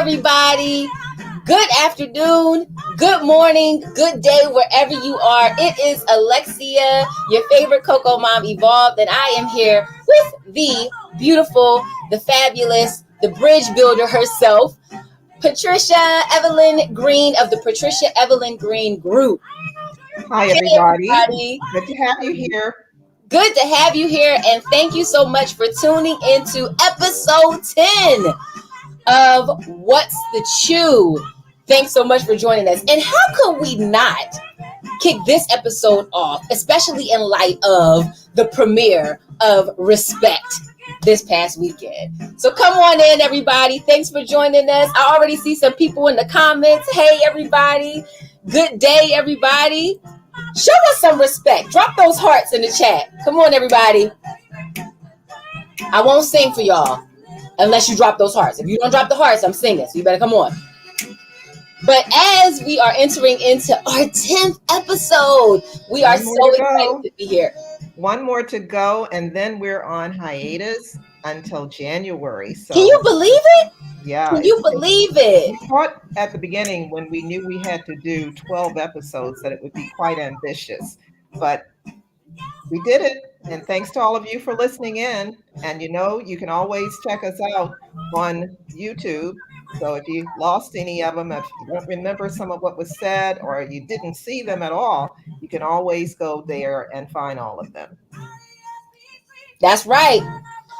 everybody. Good afternoon, good morning, good day, wherever you are. It is Alexia, your favorite Coco Mom Evolved, and I am here with the beautiful, the fabulous, the bridge builder herself, Patricia Evelyn Green of the Patricia Evelyn Green Group. Hi, Hey, everybody. Good to have you here. Good to have you here, and thank you so much for tuning into episode 10 of What's the Chew. Thanks so much for joining us. And how could we not kick this episode off, especially in light of the premiere of Respect this past weekend? So come on in, everybody. Thanks for joining us. I already see some people in the comments. Hey, everybody. Good day, everybody. Show us some respect. Drop those hearts in the chat. Come on, everybody. I won't sing for y'all unless you drop those hearts. If you don't drop the hearts, I'm singing. So you better come on. But as we are entering into our 10th episode, we are so excited to be here. One more to go, and then we're on hiatus until January. So can you believe it? Yeah. Can you believe it? We thought at the beginning when we knew we had to do 12 episodes that it would be quite ambitious, but we did it. And thanks to all of you for listening in. And you can always check us out on YouTube. So if you lost any of them, if you don't remember some of what was said or you didn't see them at all, you can always go there and find all of them. That's right.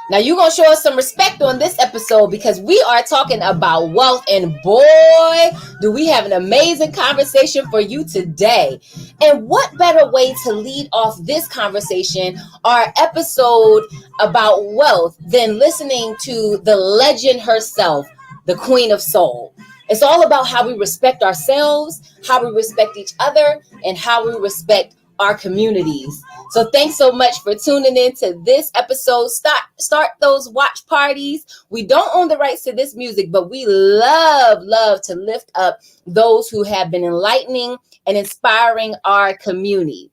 Now you're going to show us some respect on this episode because we are talking about wealth, and boy, do we have an amazing conversation for you today. And what better way to lead off this conversation, our episode about wealth, than listening to the legend herself, the Queen of Soul. It's all about how we respect ourselves, how we respect each other, and how we respect our communities. So thanks so much for tuning in to this episode. Start those watch parties. We don't own the rights to this music, but we love to lift up those who have been enlightening and inspiring our community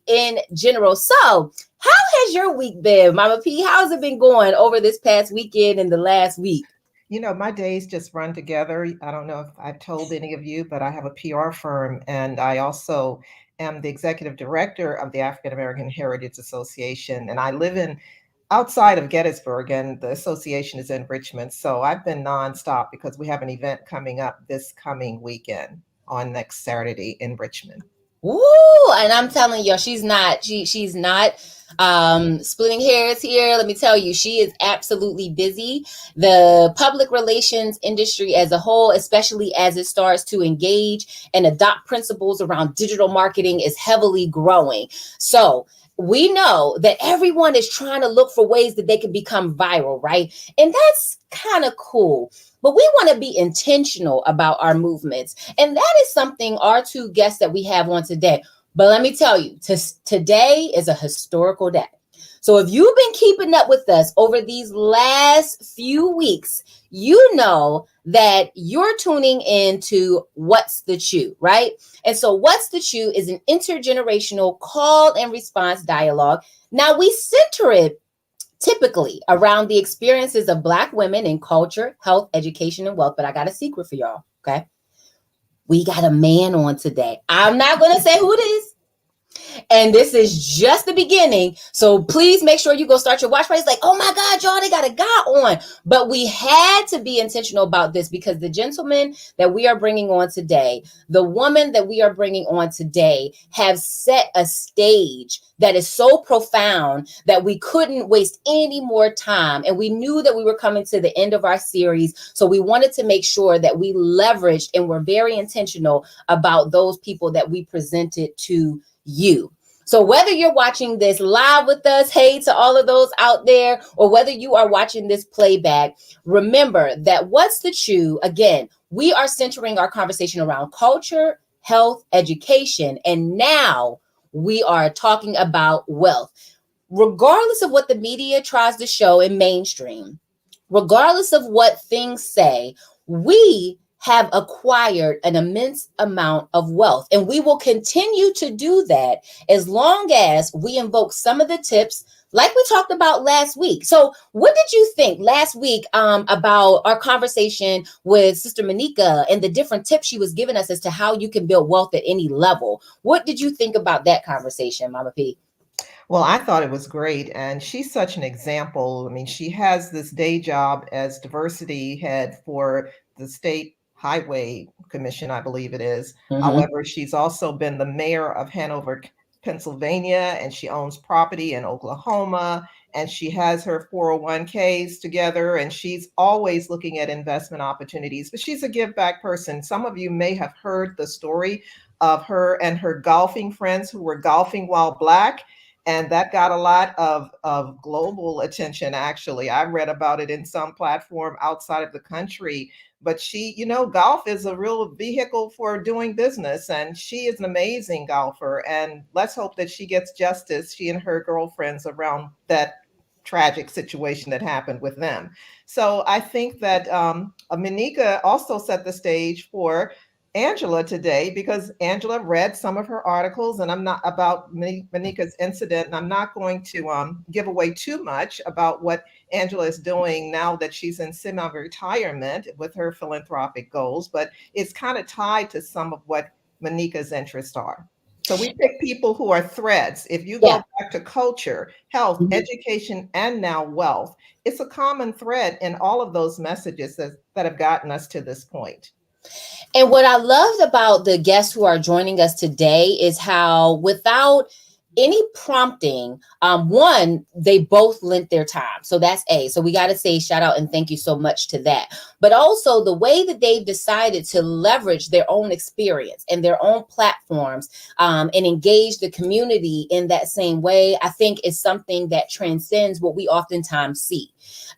in general. So how has your week been, Mama P? How's it been going over this past weekend and the last week? My days just run together. I don't know if I've told any of you, but I have a PR firm, and I also am the executive director of the African American Heritage Association, and I live outside of Gettysburg, and the association is in Richmond. So I've been nonstop because we have an event coming up this coming weekend on next Saturday in Richmond. Ooh, and I'm telling you, she's not splitting hairs here. Let me tell you, she is absolutely busy. The public relations industry as a whole, especially as it starts to engage and adopt principles around digital marketing, is heavily growing. So we know that everyone is trying to look for ways that they can become viral, right? And that's kind of cool. But we want to be intentional about our movements. And that is something our two guests that we have on today. But let me tell you, today is a historical day. So if you've been keeping up with us over these last few weeks, you know that you're tuning into What's the Chew, right? And so What's the Chew is an intergenerational call and response dialogue. Now we center it typically around the experiences of Black women in culture, health, education, and wealth. But I got a secret for y'all, okay? We got a man on today. I'm not going to say who it is. And this is just the beginning. So please make sure you go start your watch party. It's like, oh my God, y'all, they got a guy on. But we had to be intentional about this because the gentleman that we are bringing on today, the woman that we are bringing on today, have set a stage that is so profound that we couldn't waste any more time. And we knew that we were coming to the end of our series. So we wanted to make sure that we leveraged and were very intentional about those people that we presented to you. So whether you're watching this live with us, hey to all of those out there, or whether you are watching this playback, remember that What's the Chew, again, we are centering our conversation around culture, health, education, and now we are talking about wealth. Regardless of what the media tries to show in mainstream, regardless of what things say, we have acquired an immense amount of wealth. And we will continue to do that as long as we invoke some of the tips, like we talked about last week. So what did you think last week about our conversation with Sister Monica and the different tips she was giving us as to how you can build wealth at any level? What did you think about that conversation, Mama P? Well, I thought it was great, and she's such an example. I mean, she has this day job as diversity head for the State Highway Commission, I believe it is. Mm-hmm. However, she's also been the mayor of Hanover, Pennsylvania, and she owns property in Oklahoma, and she has her 401ks together, and she's always looking at investment opportunities. But she's a give back person. Some of you may have heard the story of her and her golfing friends who were golfing while Black, and that got a lot of global attention. Actually, I read about it in some platform outside of the country. But she, golf is a real vehicle for doing business, and she is an amazing golfer, and let's hope that she gets justice, she and her girlfriends, around that tragic situation that happened with them. So I think that Monica also set the stage for Angela today, because Angela read some of her articles, and I'm not about Monica's incident, and I'm not going to give away too much about what Angela is doing now that she's in semi-retirement with her philanthropic goals, but it's kind of tied to some of what Monica's interests are. So we pick people who are threads. If you Yeah. go back to culture, health, education, and now wealth, it's a common thread in all of those messages that have gotten us to this point. And what I loved about the guests who are joining us today is how, without any prompting, one, they both lent their time. So that's A. So we got to say shout out and thank you so much to that. But also the way that they've decided to leverage their own experience and their own platforms, and engage the community in that same way, I think is something that transcends what we oftentimes see.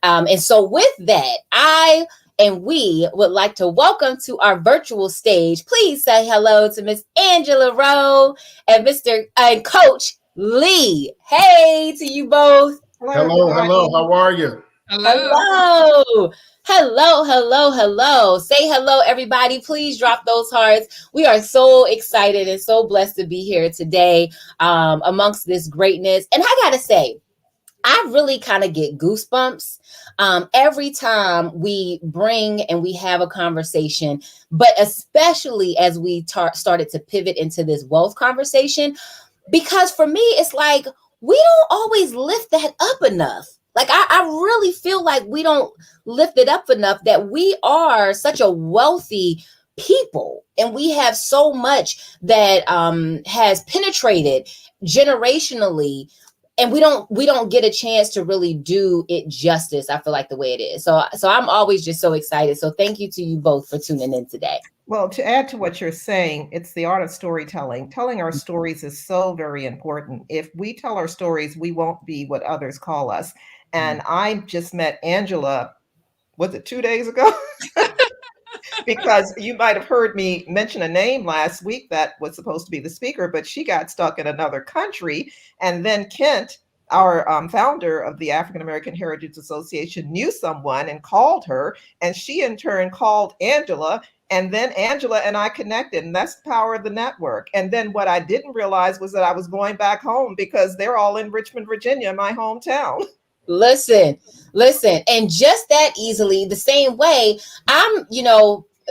And so with that, and we would like to welcome to our virtual stage. Please say hello to Miss Angela Rowe and Mr. and Coach Lee. Hey to you both. Hello, Hello, hello. everybody. How are you? Hello. Hello. Hello, hello, hello. Say hello, everybody. Please drop those hearts. We are so excited and so blessed to be here today, amongst this greatness. And I got to say, I really kind of get goosebumps every time we bring and we have a conversation, but especially as we started to pivot into this wealth conversation, because for me, it's like we don't always lift that up enough. Like, I really feel like we don't lift it up enough, that we are such a wealthy people and we have so much that has penetrated generationally, and we don't get a chance to really do it justice. I feel like the way it is. So I'm always just so excited. So thank you to you both for tuning in today. Well, to add to what you're saying, it's the art of storytelling. Telling our stories is so very important. If we tell our stories, we won't be what others call us. And I just met Angela, was it 2 days ago? Because you might have heard me mention a name last week that was supposed to be the speaker, but she got stuck in another country. And then Kent, our founder of the African American Heritage Association, knew someone and called her, and she in turn called Angela. And then Angela and I connected, and that's the power of the network. And then what I didn't realize was that I was going back home, because they're all in Richmond, Virginia, my hometown. Listen, and just that easily, the same way I'm,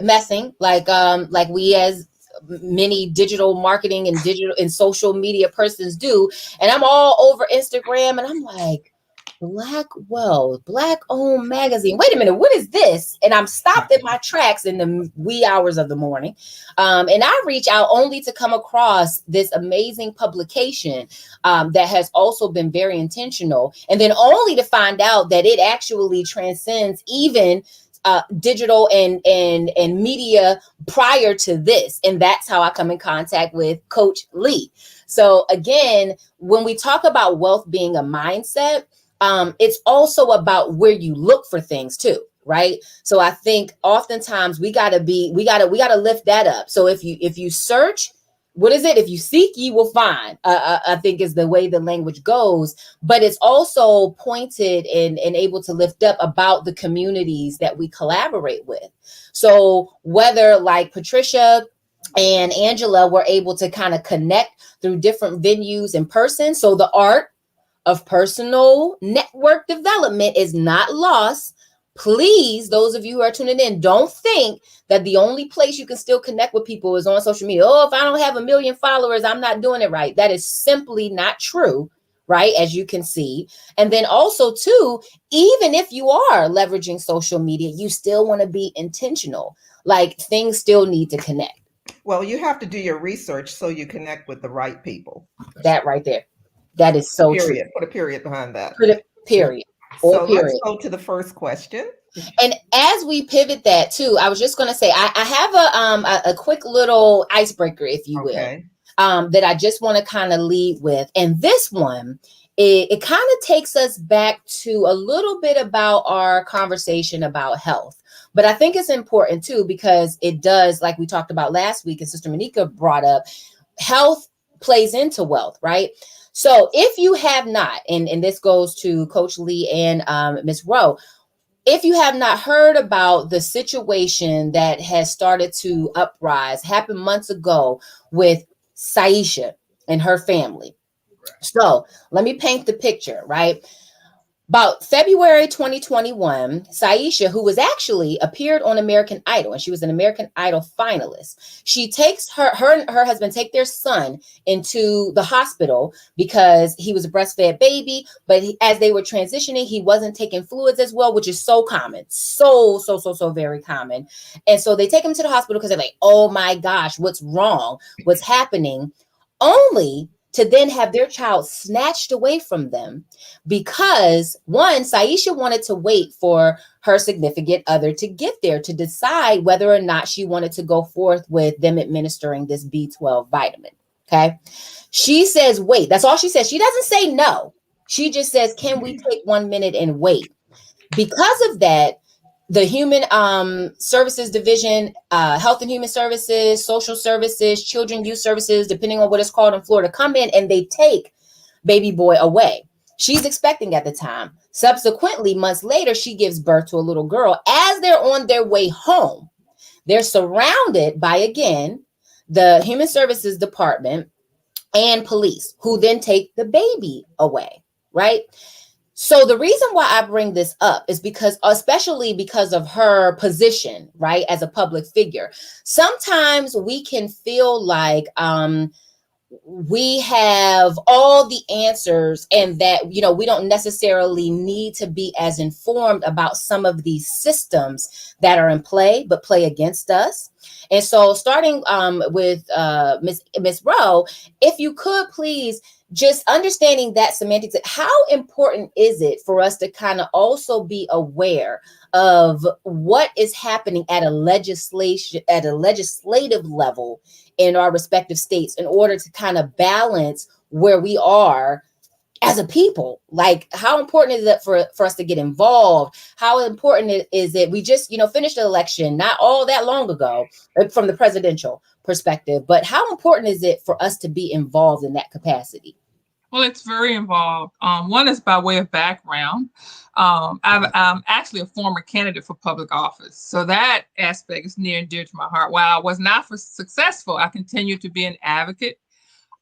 messing like we as many digital marketing and digital and social media persons do, and I'm all over Instagram, and I'm like, Black owned magazine. Wait a minute, what is this? And I'm stopped in my tracks in the wee hours of the morning. And I reach out only to come across this amazing publication that has also been very intentional. And then only to find out that it actually transcends even digital and media prior to this. And that's how I come in contact with Coach Lee. So again, when we talk about wealth being a mindset, it's also about where you look for things too, right? So I think oftentimes we gotta lift that up. So if you search, what is it? If you seek, you will find. I think is the way the language goes, but it's also pointed and able to lift up about the communities that we collaborate with. So whether like Patricia and Angela were able to kind of connect through different venues in person, so the art of personal network development is not lost. Please, those of you who are tuning in, don't think that the only place you can still connect with people is on social media. Oh, if I don't have 1 million followers, I'm not doing it right. That is simply not true, right? As you can see. And then also, too, even if you are leveraging social media, you still want to be intentional. Like, things still need to connect. Well, you have to do your research so you connect with the right people. That right there. That is so true. Period. Put a period behind that. Put a period or So let's period. go to the first question. And as we pivot that too, I was just going to say I have a quick little icebreaker, if you will, Okay. that I just want to kind of lead with. And this one, it kind of takes us back to a little bit about our conversation about health. But I think it's important too, because it does, like we talked about last week, and Sister Monica brought up, health plays into wealth, right? So if you have not, and this goes to Coach Lee and Ms. Rowe, if you have not heard about the situation that has started to uprise, happened months ago with C.H.E.W and her family. So let me paint the picture, right? About February 2021, C.H.E.W, who was actually appeared on American Idol, and she was an American Idol finalist. She takes her and her husband take their son into the hospital because he was a breastfed baby, but as they were transitioning, he wasn't taking fluids as well, which is so common, so very common. And so they take him to the hospital because they're like, oh my gosh, what's wrong? What's happening? Only to then have their child snatched away from them because one, C.H.E.W wanted to wait for her significant other to get there to decide whether or not she wanted to go forth with them administering this B12 vitamin. Okay. She says, wait. That's all she says. She doesn't say no. She just says, can we take 1 minute and wait? Because of that, the Human Services Division, Health and Human Services, Social Services, Children Youth Services, depending on what it's called in Florida, come in and they take baby boy away. She's expecting at the time. Subsequently, months later, she gives birth to a little girl. As they're on their way home, they're surrounded by, again, the Human Services Department and police, who then take the baby away, right? So the reason why I bring this up is because, especially because of her position, right, as a public figure, sometimes we can feel like we have all the answers and that, we don't necessarily need to be as informed about some of these systems that are in play, but play against us. And so starting with Miss Rowe, if you could please, just understanding that semantics, how important is it for us to kind of also be aware of what is happening at a legislative level in our respective states in order to kind of balance where we are as a people? Like, how important is it for us to get involved? How important is it? We just, finished the election not all that long ago from the presidential perspective, but how important is it for us to be involved in that capacity? Well, it's very involved. One is by way of background. I'm actually a former candidate for public office. So that aspect is near and dear to my heart. While I was not successful, I continued to be an advocate.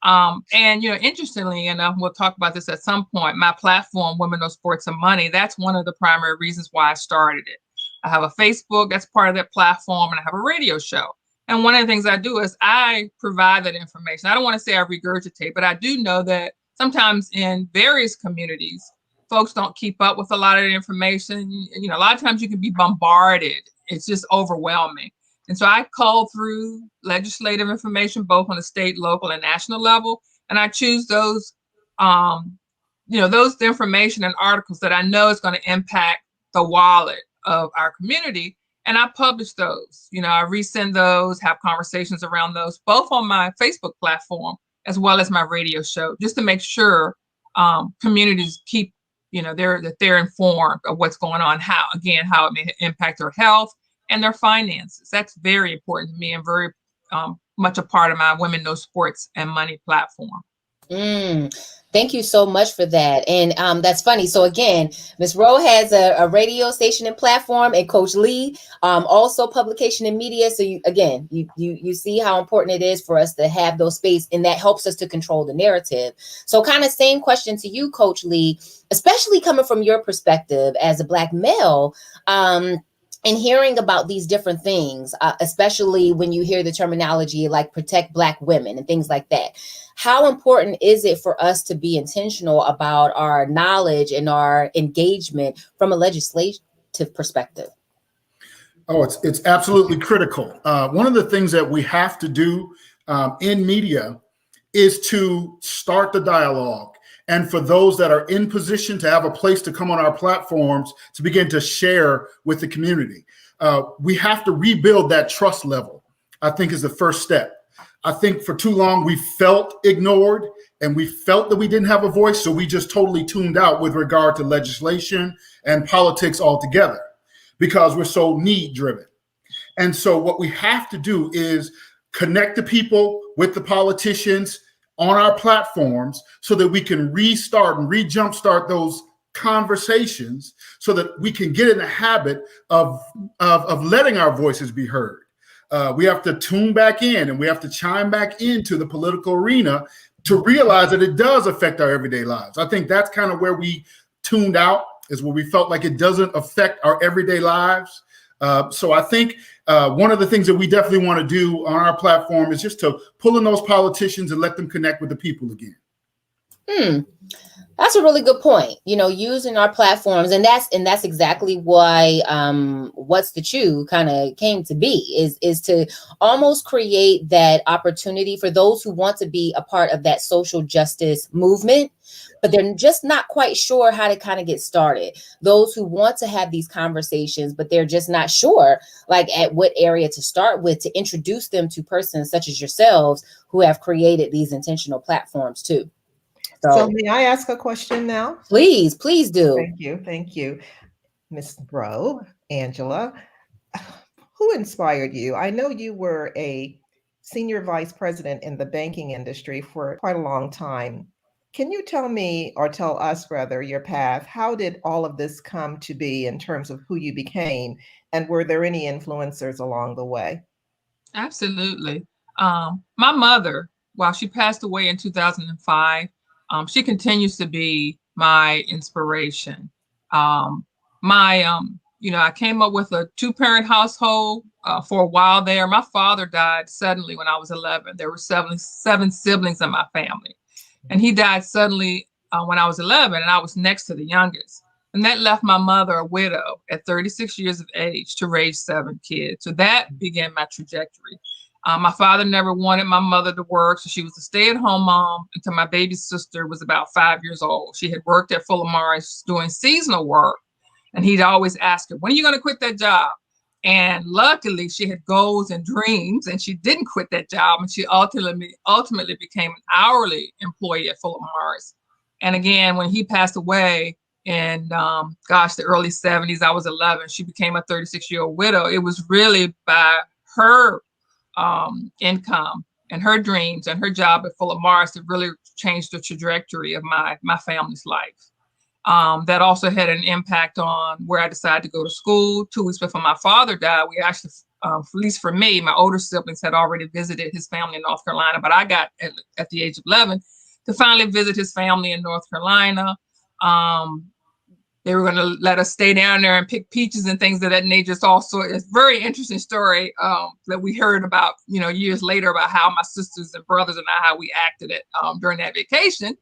And, interestingly enough, we'll talk about this at some point, my platform, Women Know Sports and Money, that's one of the primary reasons why I started it. I have a Facebook that's part of that platform, and I have a radio show. And one of the things I do is I provide that information. I don't want to say I regurgitate, but I do know that sometimes in various communities, folks don't keep up with a lot of the information. A lot of times you can be bombarded. It's just overwhelming. And so I cull through legislative information, both on the state, local, and national level. And I choose those, those information and articles that I know is going to impact the wallet of our community. And I publish those. I resend those, have conversations around those, both on my Facebook platform as well as my radio show, just to make sure communities keep, they're informed of what's going on, how it may impact their health and their finances. That's very important to me and very much a part of my Women Know Sports and Money platform. Mm, thank you so much for that. And that's funny. So again, Miss Rowe has a radio station and platform, and Coach Lee also publication and media. So you again, you see how important it is for us to have those space, and that helps us to control the narrative. So kind of same question to you, Coach Lee, especially coming from your perspective as a Black male. And hearing about these different things, especially when you hear the terminology like protect Black women and things like that, how important is it for us to be intentional about our knowledge and our engagement from a legislative perspective? Oh, it's absolutely critical. One of the things that we have to do in media is to start the dialogue. And for those that are in position to have a place to come on our platforms to begin to share with the community, we have to rebuild that trust level, I think is the first step. I think for too long we felt ignored and we felt that we didn't have a voice. So we just totally tuned out with regard to legislation and politics altogether because we're so need driven. And so what we have to do is connect the people with the politicians on our platforms so that we can restart and re-jumpstart those conversations so that we can get in the habit of letting our voices be heard. We have to tune back in and we have to chime back into the political arena to realize that it does affect our everyday lives. I think that's kind of where we tuned out, is where we felt like it doesn't affect our everyday lives. So I think one of the things that we definitely want to do on our platform is just to pull in those politicians and let them connect with the people again. That's a really good point. Using our platforms, and that's exactly why what's the Chew kind of came to be, is to almost create that opportunity for those who want to be a part of that social justice movement, but they're just not quite sure how to kind of get started. Those who want to have these conversations, but they're just not sure, like at what area to start with, to introduce them to persons such as yourselves who have created these intentional platforms too. So may I ask a question now? Please do. Thank you. Ms. Rowe, Angela, who inspired you? I know you were a senior vice president in the banking industry for quite a long time. Can you tell me, or tell us rather, your path? How did all of this come to be in terms of who you became? And were there any influencers along the way? Absolutely. My mother, while she passed away in 2005, she continues to be my inspiration. I came up with a two-parent household for a while there. My father died suddenly when I was 11. There were seven siblings in my family, and he died suddenly when I was 11, and I was next to the youngest. And that left my mother a widow at 36 years of age to raise 7 kids. So that began my trajectory. My father never wanted my mother to work, so she was a stay-at-home mom until my baby sister was about 5 years old. She had worked at Fuller Morris doing seasonal work, and he'd always ask her, "When are you going to quit that job?" And luckily, she had goals and dreams, and she didn't quit that job, and she ultimately became an hourly employee at Fuller Morris. And again, when he passed away in, the early 70s, I was 11. She became a 36-year-old widow. It was really by her income and her dreams and her job at Fuller Morris that really changed the trajectory of my family's life. That also had an impact on where I decided to go to school. 2 weeks before my father died, we actually, at least for me, my older siblings had already visited his family in North Carolina, but I got at the age of 11 to finally visit his family in North Carolina. They were going to let us stay down there and pick peaches and things of that nature. It's also a very interesting story that we heard about, years later, about how my sisters and brothers and I, how we acted during that vacation.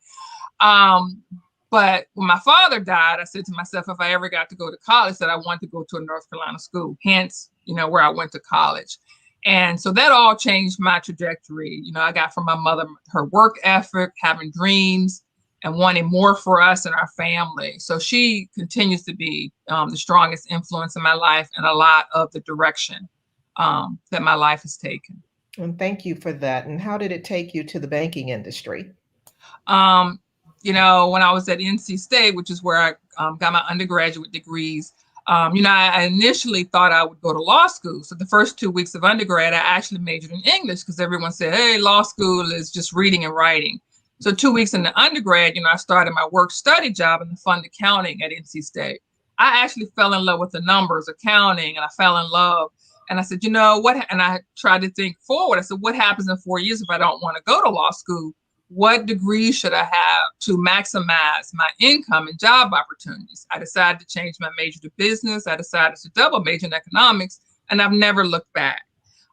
But when my father died, I said to myself, if I ever got to go to college, that I wanted to go to a North Carolina school, hence, where I went to college. And so that all changed my trajectory. I got from my mother her work ethic, having dreams, and wanting more for us and our family. So she continues to be the strongest influence in my life and a lot of the direction that my life has taken. And thank you for that. And how did it take you to the banking industry? When I was at NC State, which is where I got my undergraduate degrees, I initially thought I would go to law school. So the first 2 weeks of undergrad, I actually majored in English because everyone said, hey, law school is just reading and writing. So 2 weeks in the undergrad, I started my work-study job in the fund accounting at NC State. I actually fell in love with the numbers, accounting, and I fell in love. And I said, what? And I tried to think forward. I said, what happens in 4 years if I don't want to go to law school? What degree should I have to maximize my income and job opportunities? I decided to change my major to business. I decided to double major in economics, and I've never looked back.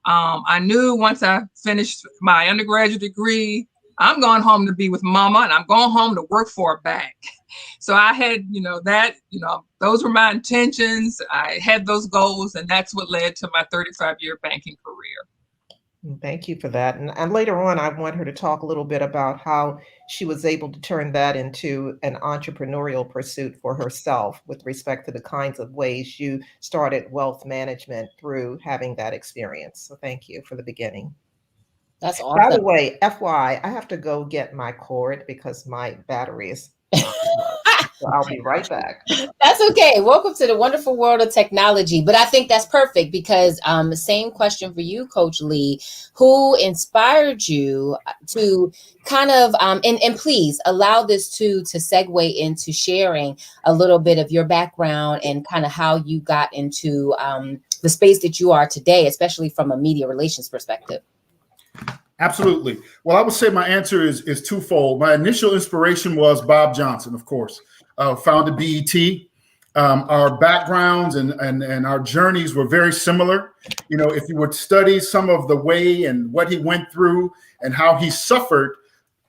I knew once I finished my undergraduate degree, I'm going home to be with mama, and I'm going home to work for a bank. So I had, those were my intentions. I had those goals, and that's what led to my 35-year banking career. Thank you for that. And later on, I want her to talk a little bit about how she was able to turn that into an entrepreneurial pursuit for herself with respect to the kinds of ways you started wealth management through having that experience. So thank you for the beginning. That's By awesome. the way, FYI, I have to go get my cord because my battery is so I'll be right back. That's okay. Welcome to the wonderful world of technology. But I think that's perfect because same question for you, Coach Lee. Who inspired you to kind of and please allow this to segue into sharing a little bit of your background and kind of how you got into the space that you are today, especially from a media relations perspective. Absolutely. Well, I would say my answer is twofold. My initial inspiration was Bob Johnson, of course, founded BET. Our backgrounds and our journeys were very similar. If you would study some of the way and what he went through and how he suffered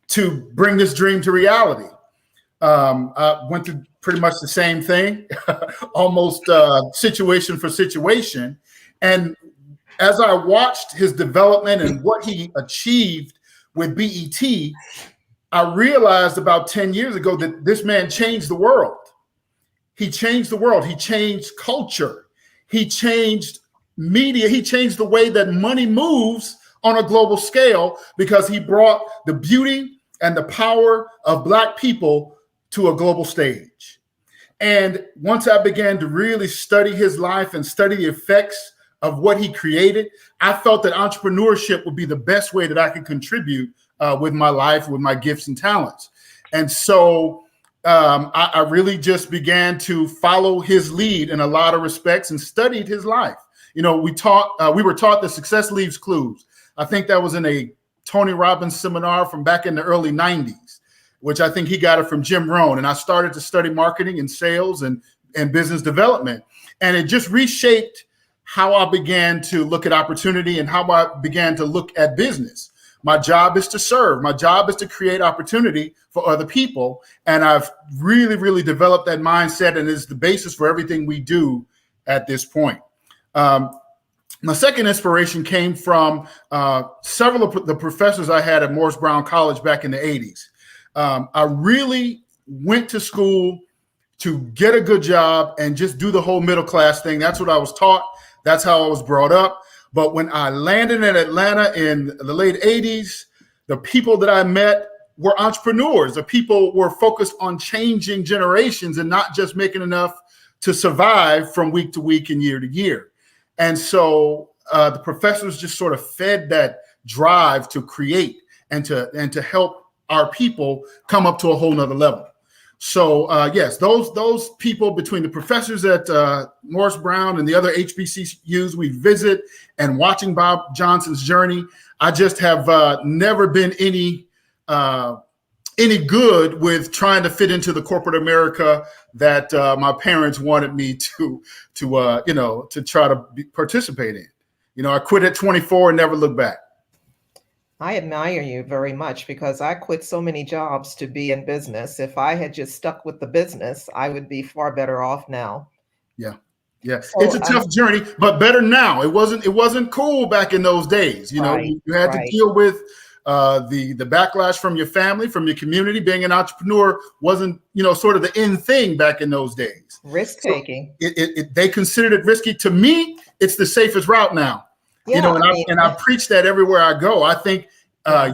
to bring this dream to reality. I went through pretty much the same thing, almost situation for situation. And as I watched his development and what he achieved with BET, I realized about 10 years ago that this man changed the world. He changed the world. He changed culture. He changed media. He changed the way that money moves on a global scale because he brought the beauty and the power of Black people to a global stage. And once I began to really study his life and study the effects of what he created, I felt that entrepreneurship would be the best way that I could contribute with my life, with my gifts and talents. And so I really just began to follow his lead in a lot of respects and studied his life. We were taught that success leaves clues. I think that was in a Tony Robbins seminar from back in the early 90s, which I think he got it from Jim Rohn. And I started to study marketing and sales and business development. And it just reshaped how I began to look at opportunity and how I began to look at business. My job is to serve. My job is to create opportunity for other people. And I've really, really developed that mindset, and is the basis for everything we do at this point. My second inspiration came from several of the professors I had at Morris Brown College back in the 80s. I really went to school to get a good job and just do the whole middle class thing. That's what I was taught. That's how I was brought up. But when I landed in Atlanta in the late 80s, the people that I met were entrepreneurs. The people were focused on changing generations and not just making enough to survive from week to week and year to year. And so the professors just sort of fed that drive to create and to help our people come up to a whole nother level. So yes, those people between the professors at Morris Brown and the other HBCUs we visit and watching Bob Johnson's journey, I just have never been any good with trying to fit into the corporate America that my parents wanted me to try to participate in. I quit at 24 and never looked back. I admire you very much because I quit so many jobs to be in business. If I had just stuck with the business, I would be far better off now. Yeah. It's a tough journey, but better now. It wasn't cool back in those days. You had to deal with the backlash from your family, from your community. Being an entrepreneur wasn't, sort of the in thing back in those days. Risk taking. So they considered it risky. To me, it's the safest route now. Yeah, I preach that everywhere I go. I think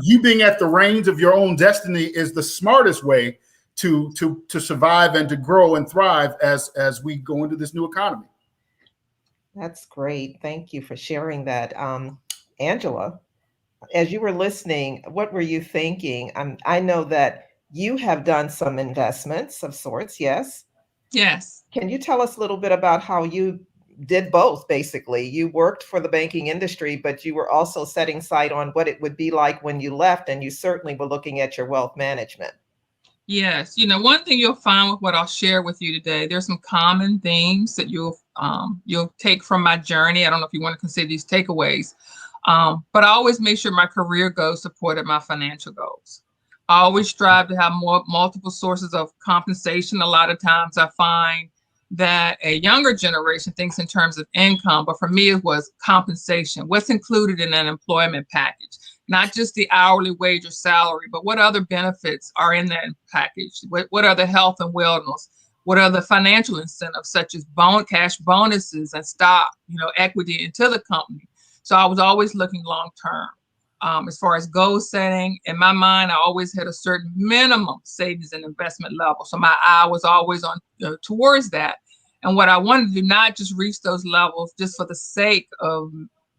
you being at the reins of your own destiny is the smartest way to survive and to grow and thrive as we go into this new economy. That's great. Thank you for sharing that. Angela, as you were listening, what were you thinking? I know that you have done some investments of sorts, yes? Yes. Can you tell us a little bit about how you did both, basically? You worked for the banking industry, but you were also setting sight on what it would be like when you left, and you certainly were looking at your wealth management. Yes. One thing you'll find with what I'll share with you today, there's some common themes that you'll take from my journey. I don't know if you want to consider these takeaways, but I always make sure my career goals supported my financial goals. I always strive to have multiple sources of compensation. A lot of times I find that a younger generation thinks in terms of income, but for me, it was compensation. What's included in an employment package? Not just the hourly wage or salary, but what other benefits are in that package? What are the health and wellness? What are the financial incentives, such as cash bonuses and stock, equity into the company? So I was always looking long term. As far as goal setting, in my mind, I always had a certain minimum savings and investment level. So my eye was always on towards that. And what I wanted to do, not just reach those levels just for the sake of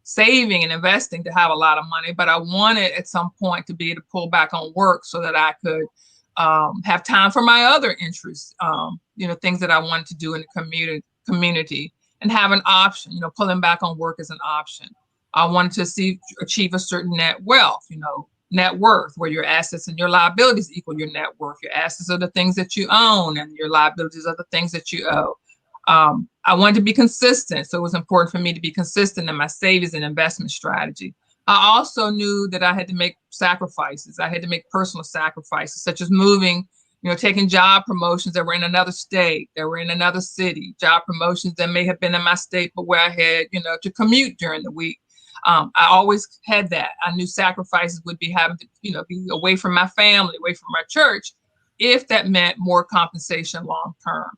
saving and investing to have a lot of money, but I wanted at some point to be able to pull back on work so that I could have time for my other interests, things that I wanted to do in the community and have an option, pulling back on work is an option. I wanted to achieve a certain net wealth, net worth, where your assets and your liabilities equal your net worth. Your assets are the things that you own and your liabilities are the things that you owe. I wanted to be consistent. So it was important for me to be consistent in my savings and investment strategy. I also knew that I had to make sacrifices. I had to make personal sacrifices, such as moving, taking job promotions that were in another state, that were in another city, job promotions that may have been in my state, but where I had, to commute during the week. I always had that. I knew sacrifices would be having to, be away from my family, away from my church, if that meant more compensation long term.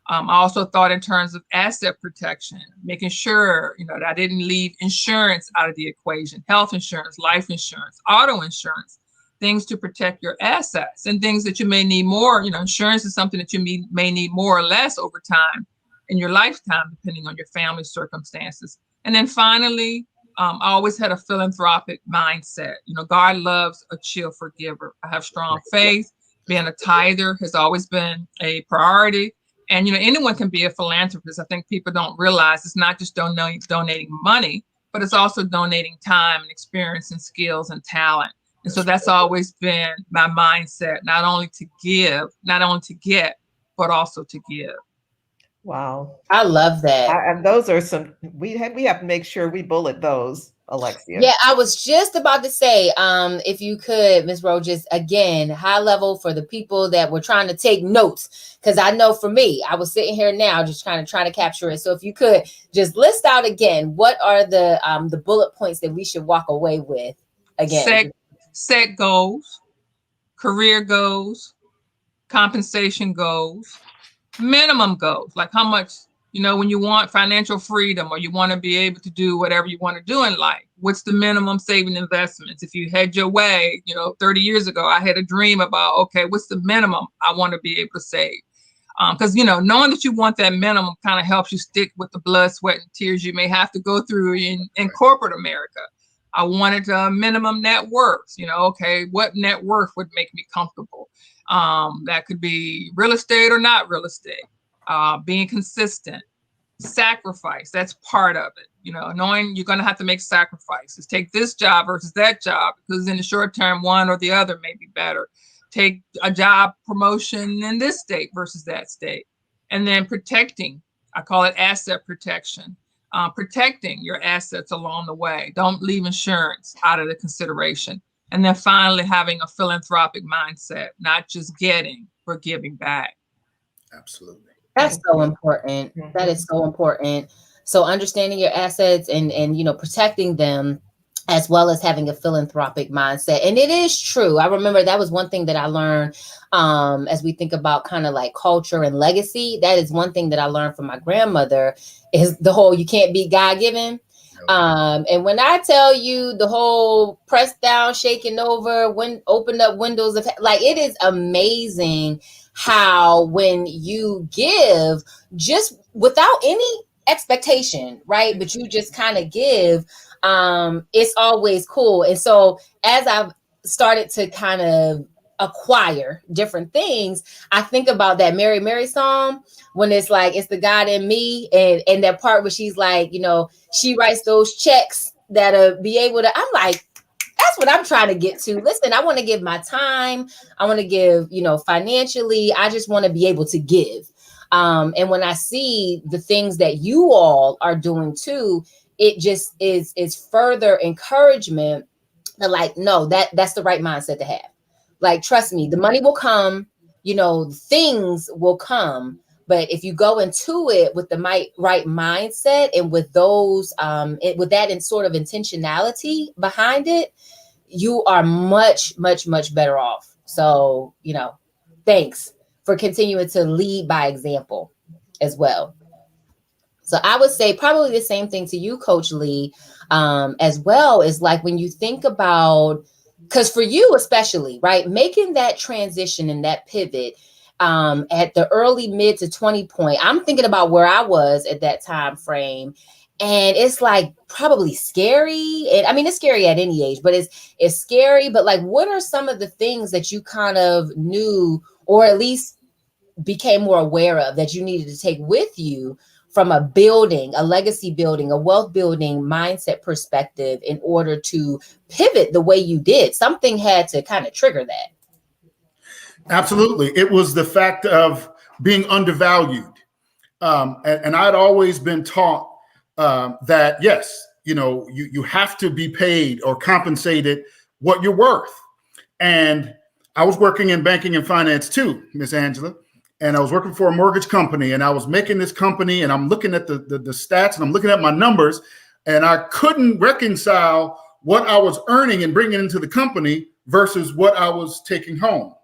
I also thought in terms of asset protection, making sure, that I didn't leave insurance out of the equation, health insurance, life insurance, auto insurance, things to protect your assets and things that you may need more. Insurance is something that you may need more or less over time in your lifetime, depending on your family circumstances. And then finally, I always had a philanthropic mindset. God loves a chill forgiver. I have strong faith. Being a tither has always been a priority. And, anyone can be a philanthropist. I think people don't realize it's not just donating money, but it's also donating time and experience and skills and talent. And so that's always been my mindset, not only to get, but also to give. Wow. I love that. And those are some, we have to make sure we bullet those, Alexia. Yeah, I was just about to say, if you could, Ms. Rowe, just again, high level for the people that were trying to take notes, because I know for me, I was sitting here now just trying to capture it. So if you could just list out again, what are the bullet points that we should walk away with again? Set goals, career goals, compensation goals, minimum goals, like how much, when you want financial freedom or you want to be able to do whatever you want to do in life, what's the minimum saving investments? If you had your way, 30 years ago, I had a dream about, okay, what's the minimum I want to be able to save? Because, knowing that you want that minimum kind of helps you stick with the blood, sweat, and tears you may have to go through in corporate America. I wanted a minimum net worth, okay, what net worth would make me comfortable? That could be real estate or not real estate, being consistent, sacrifice. That's part of it. Knowing you're going to have to make sacrifices. Take this job versus that job, because in the short term, one or the other may be better. Take a job promotion in this state versus that state. And then protecting, I call it asset protection. Protecting your assets along the way. Don't leave insurance out of the consideration. And then finally, having a philanthropic mindset, not just getting, but giving back. Absolutely. That's so important. That is so important. So understanding your assets and protecting them, as well as having a philanthropic mindset. And it is true. I remember that was one thing that I learned as we think about kind of like culture and legacy. That is one thing that I learned from my grandmother, is the whole, you can't be God-given. And when I tell you the whole press down, shaking over, open up windows of, like, it is amazing how when you give just without any expectation, right? But you just kind of give, it's always cool. And so as I've started to kind of acquire different things, I think about that Mary Mary song when it's like, it's the God in me, and that part where she's like, you know, she writes those checks that'll be able to, I'm like, that's what I'm trying to get to. Listen, I want to give my time. I want to give, you know, financially. I just want to be able to give. And when I see the things that you all are doing too, it just is further encouragement that, like, no, that's the right mindset to have. Like, trust me, the money will come, you know, things will come. But if you go into it with the right mindset and with those, with that in sort of intentionality behind it, you are much, much, much better off. So, you know, thanks for continuing to lead by example as well. So I would say probably the same thing to you, Coach Lee, as well, is like when you think about, because for you especially, right, making that transition and that pivot at the early mid to 20 point, I'm thinking about where I was at that time frame. And it's like probably scary. And I mean, it's scary at any age, but it's scary. But like, what are some of the things that you kind of knew, or at least became more aware of, that you needed to take with you from a building, a legacy building, a wealth building mindset perspective in order to pivot the way you did? Something had to kind of trigger that. Absolutely. It was the fact of being undervalued. And I'd always been taught that, yes, you know, you have to be paid or compensated what you're worth. And I was working in banking and finance too, Miss Angela. And I was working for a mortgage company, and I was making this company, and I'm looking at the stats, and I'm looking at my numbers, and I couldn't reconcile what I was earning and bringing into the company versus what I was taking home.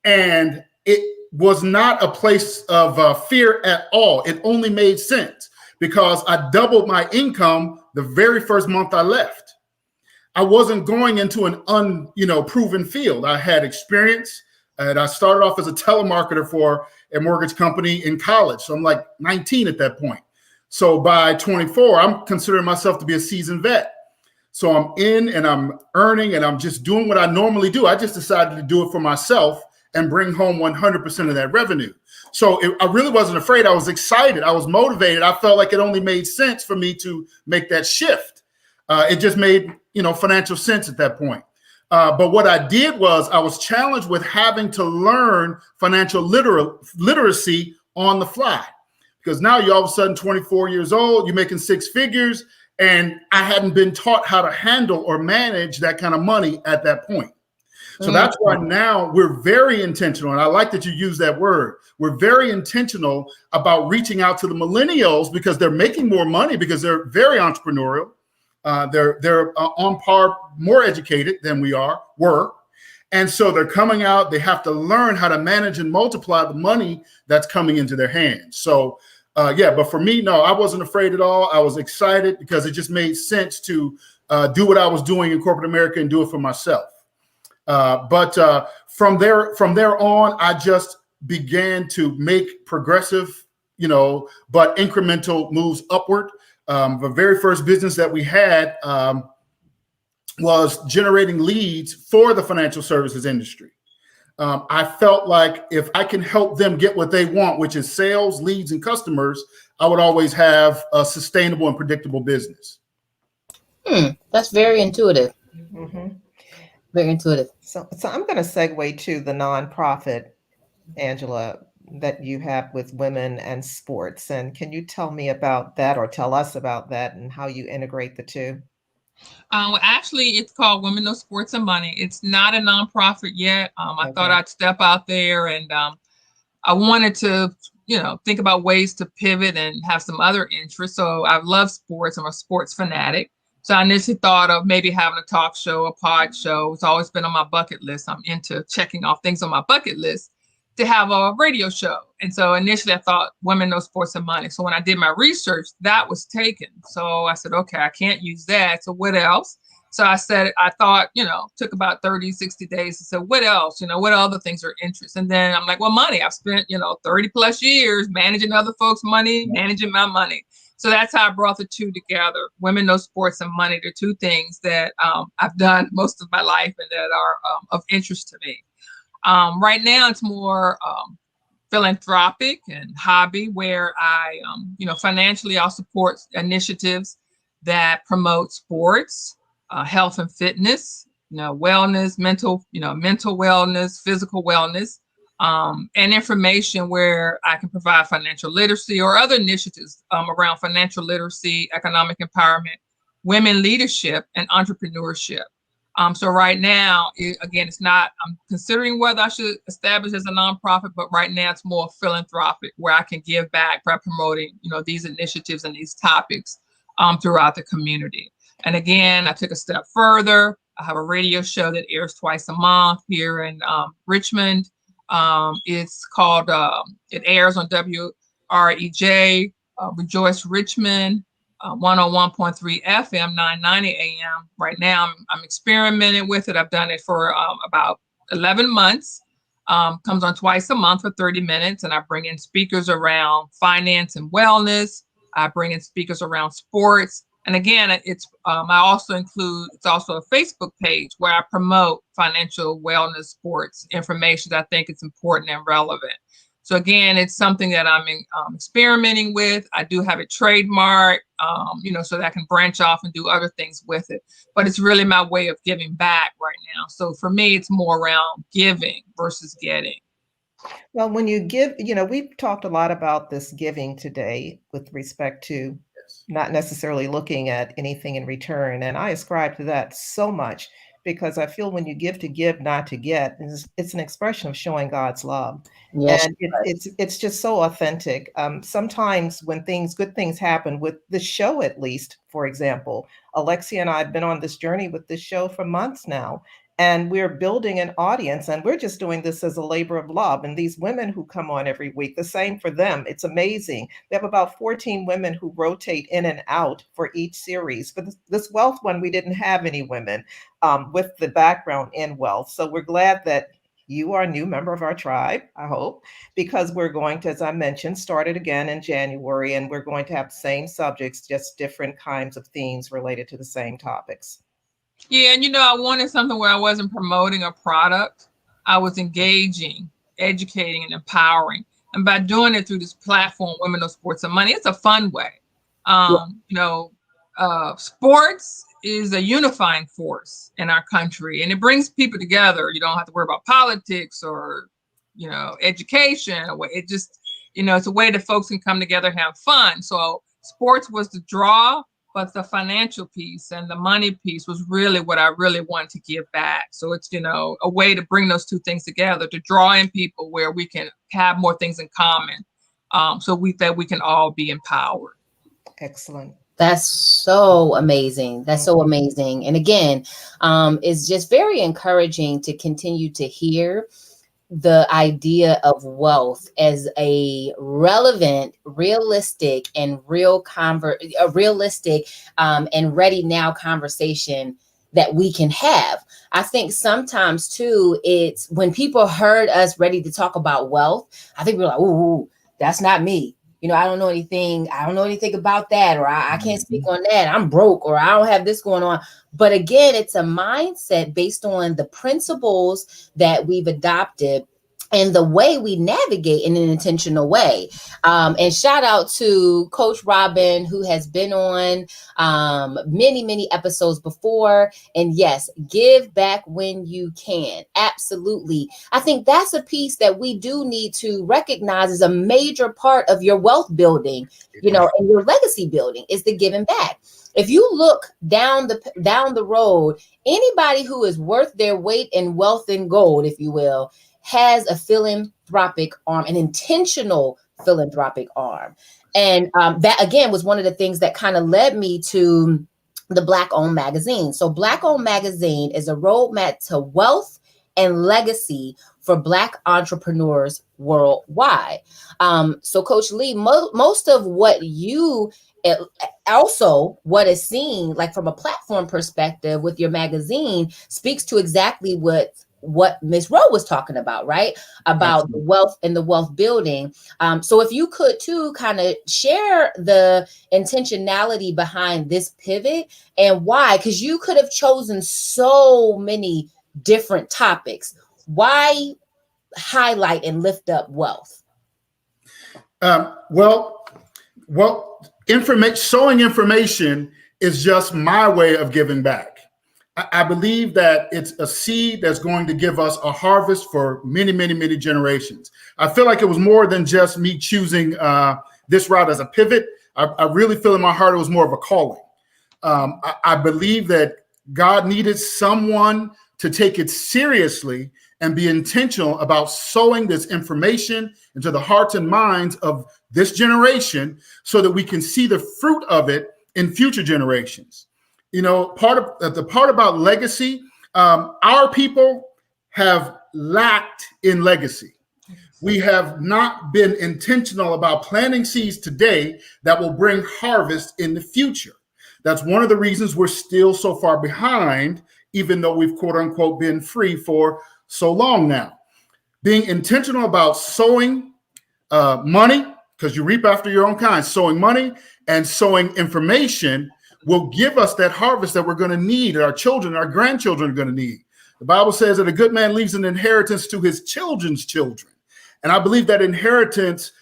And it was not a place of fear at all. It only made sense because I doubled my income the very first month I left. I wasn't going into an proven field. I had experience, and I started off as a telemarketer for a mortgage company in college. So I'm like 19 at that point. So by 24, I'm considering myself to be a seasoned vet. So I'm in and I'm earning and I'm just doing what I normally do. I just decided to do it for myself and bring home 100% of that revenue. So I really wasn't afraid. I was excited. I was motivated. I felt like it only made sense for me to make that shift. It just made, financial sense at that point. But what I did was I was challenged with having to learn financial literacy on the fly, because now you're all of a sudden 24 years old, you're making six figures, and I hadn't been taught how to handle or manage that kind of money at that point. So that's why now we're very intentional. And I like that you use that word. We're very intentional about reaching out to the millennials because they're making more money, because they're very entrepreneurial. They're on par, more educated than were. And so they're coming out, they have to learn how to manage and multiply the money that's coming into their hands. So but for me, no, I wasn't afraid at all. I was excited because it just made sense to do what I was doing in corporate America and do it for myself. But from there on, I just began to make progressive, but incremental moves upward. The very first business that we had was generating leads for the financial services industry. I felt like if I can help them get what they want, which is sales, leads, and customers, I would always have a sustainable and predictable business. That's very intuitive. Mm-hmm. Very intuitive. So I'm going to segue to the nonprofit, Angela, that you have with women and sports. And can you tell me about that, or tell us about that, and how you integrate the two? Well, actually, it's called Women Know Sports and Money. It's not a nonprofit yet. I thought I'd step out there, and I wanted to, think about ways to pivot and have some other interests. So I love sports. I'm a sports fanatic. So I initially thought of maybe having a talk show, a pod show. It's always been on my bucket list. I'm into checking off things on my bucket list, to have a radio show. And so initially I thought Women Know Sports and Money. So when I did my research, that was taken. So I said, okay, I can't use that. So what else? So I thought, took about 30, 60 days to say, what else? What other things are interest? And then I'm like, well, money. I've spent, 30 plus years managing other folks' money, managing my money. So that's how I brought the two together. Women Know Sports and Money, the two things that I've done most of my life and that are of interest to me. Right now, it's more philanthropic and hobby, where I, financially I'll support initiatives that promote sports, health and fitness, wellness, mental wellness, physical wellness, and information where I can provide financial literacy or other initiatives around financial literacy, economic empowerment, women leadership, and entrepreneurship. So right now, it's not, I'm considering whether I should establish as a nonprofit, but right now it's more philanthropic, where I can give back by promoting, these initiatives and these topics throughout the community. And again, I took a step further. I have a radio show that airs twice a month here in Richmond. It's called, it airs on WREJ, Rejoice Richmond, 101.3 FM, 990 AM. Right now, I'm experimenting with it. I've done it for about 11 months. Comes on twice a month for 30 minutes, and I bring in speakers around finance and wellness. I bring in speakers around sports. And again, it's also a Facebook page where I promote financial wellness, sports information that I think is important and relevant. So again, it's something that I'm experimenting with. I do have it trademarked, so that I can branch off and do other things with it. But it's really my way of giving back right now. So for me, it's more around giving versus getting. Well, when you give, we've talked a lot about this giving today with respect to not necessarily looking at anything in return. And I ascribe to that so much, because I feel when you give, not to get, it's an expression of showing God's love. Yes, And it's just so authentic. Sometimes when good things happen with the show, at least, for example, Alexia and I have been on this journey with this show for months now. And we're building an audience, and we're just doing this as a labor of love. And these women who come on every week, the same for them. It's amazing. We have about 14 women who rotate in and out for each series. For this wealth one, we didn't have any women with the background in wealth. So we're glad that you are a new member of our tribe, I hope, because we're going to, as I mentioned, start it again in January, and we're going to have the same subjects, just different kinds of themes related to the same topics. Yeah, and I wanted something where I wasn't promoting a product. I was engaging, educating, and empowering. And by doing it through this platform, Women Know Sports and Money, it's a fun way. Sports is a unifying force in our country, and it brings people together. You don't have to worry about politics or, education. It just, it's a way that folks can come together and have fun. So sports was the draw, but the financial piece and the money piece was really what I really wanted to give back. So it's, a way to bring those two things together, to draw in people where we can have more things in common, so that we can all be empowered. Excellent. That's so amazing. That's so amazing. And again, it's just very encouraging to continue to hear the idea of wealth as a relevant, realistic, and realistic and ready now conversation that we can have. I think sometimes too, it's when people heard us ready to talk about wealth, I think we're like, ooh, that's not me. I don't know anything. I don't know anything about that, or I can't speak on that. I'm broke, or I don't have this going on. But again, it's a mindset based on the principles that we've adopted and the way we navigate in an intentional way. And shout out to Coach Robin, who has been on many, many episodes before. And yes, give back when you can. Absolutely. I think that's a piece that we do need to recognize as a major part of your wealth building, and your legacy building, is the giving back. If you look down the road, anybody who is worth their weight in wealth and gold, if you will, has a philanthropic arm, an intentional philanthropic arm. And that, again, was one of the things that kind of led me to the Black-owned magazine. So Black-owned magazine is a roadmap to wealth and legacy for Black entrepreneurs worldwide. So Coach Lee, most of what you also what is seen, like from a platform perspective with your magazine, speaks to exactly what what Ms. Rowe was talking about, right? About Absolutely. the wealth and the wealth building. So if you could too kind of share the intentionality behind this pivot and why, because you could have chosen so many different topics. Why highlight and lift up wealth? Well, sowing information is just my way of giving back. I believe that it's a seed that's going to give us a harvest for many, many, many generations. I feel like it was more than just me choosing this route as a pivot. I really feel in my heart it was more of a calling. I believe that God needed someone to take it seriously and be intentional about sowing this information into the hearts and minds of this generation so that we can see the fruit of it in future generations. You know, the part about legacy, our people have lacked in legacy. We have not been intentional about planting seeds today that will bring harvest in the future. That's one of the reasons we're still so far behind, even though we've quote unquote been free for so long now. Being intentional about sowing money, because you reap after your own kind, sowing money and sowing information will give us that harvest that we're going to need, that our children, our grandchildren are going to need. The Bible says that a good man leaves an inheritance to his children's children. And I believe that inheritance